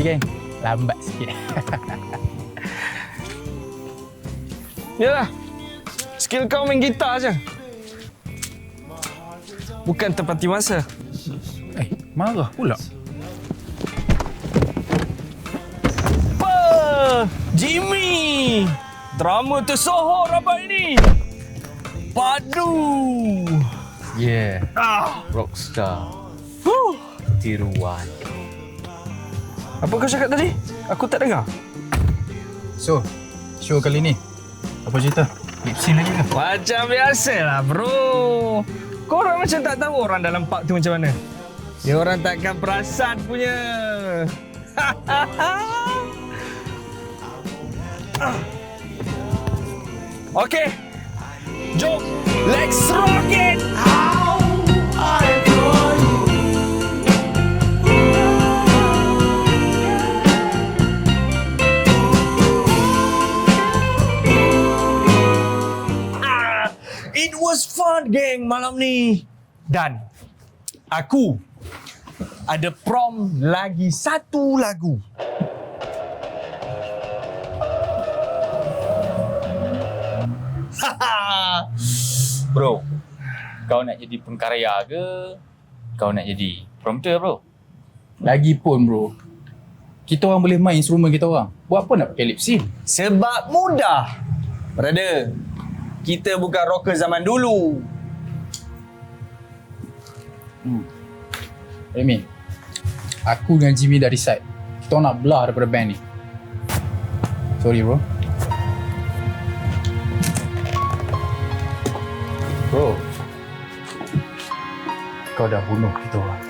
Sorry geng, lambat sikit. Yalah, skill kau main gitar je. Bukan tepati masa. Marah pula. Jimmy! Drama tersohor abang ini. Padu. Yeah. Rockstar. Tiruan. Apa kau cakap tadi? Aku tak dengar. So, show kali ni apa cerita? Lip sync lagi ke? Macam biasalah bro. Korang macam tak tahu orang dalam park tu macam mana. Dia orang takkan perasan punya. Okay. Jom, let's rock it! It was fun, geng, malam ni. Dan aku ada prom lagi satu lagu. Bro, kau nak jadi pengkarya ke? Kau nak jadi prompter bro? Lagipun bro, kita orang boleh main instrumen kita orang. Buat apa nak pakai lip sync? Sebab mudah. Brother, kita bukan rocker zaman dulu. Remy, aku dengan Jimmy dah decide. Kita orang nak belah daripada band ni. Sorry bro. Bro, kau dah bunuh kita orang.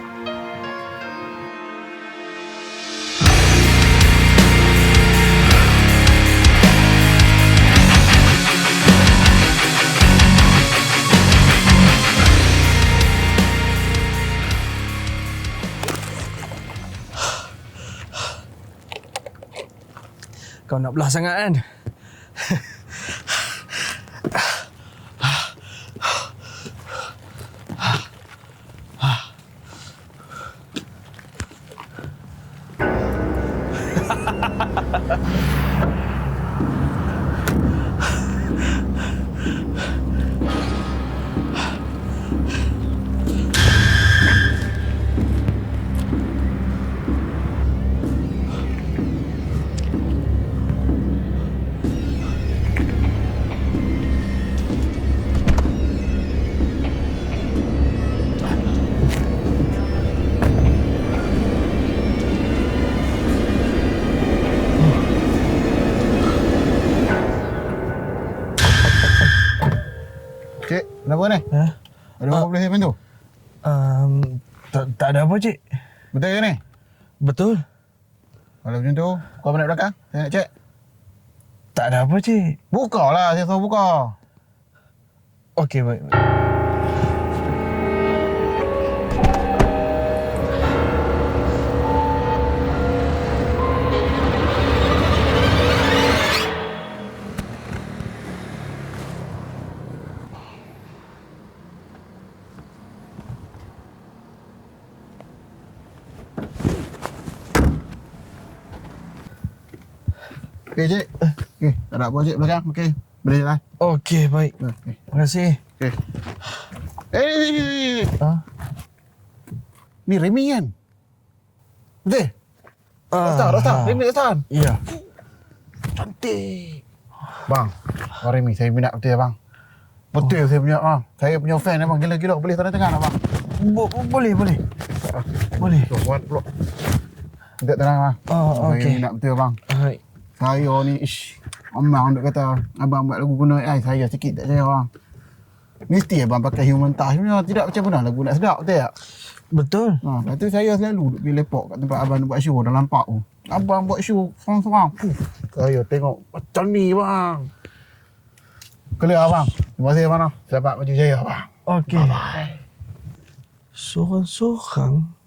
Kau nak belah sangat kan? Cik, kenapa ni? Ha? Ada apa boleh bantu? Tak ada apa, cik. Betul ke ni? Betul. Kalau macam tu, kau balik belakang. Saya nak cek. Tak ada apa, cik. Buka lah, saya suruh buka. Okey, baik. Okey, cik. Okey, tak ada apa cik belakang. Okey, boleh jalan. Okey, baik. Okey. Terima kasih. Okey. Ni. Ha? Ni Remy kan? Betul? Rostan. Remy Rostan. Ya. Cantik. Bang, Abang Remy, saya minat betul bang. Betul saya punya bang. Saya punya fan bang. Gila-gila boleh tanda tangan bang. Boleh. Boleh. So, buat pulak. Minta tenang bang. Oh, Saya okey. minat betul bang. Baik. Saya ni, Amang duk kata, abang buat lagu guna AI, saya sikit tak saya bang. Mesti abang pakai human touch punya, tidak macam mana lagu nak sedap, betul tak? Betul. Lepas tu saya selalu duduk pergi lepak kat tempat abang buat show dalam park tu. Abang buat show sorang-sorang. Saya tengok macam ni bang. Clear abang. Terima kasih abang. Selamat baju saya abang. Okey. Bye-bye. Sorang-sorang.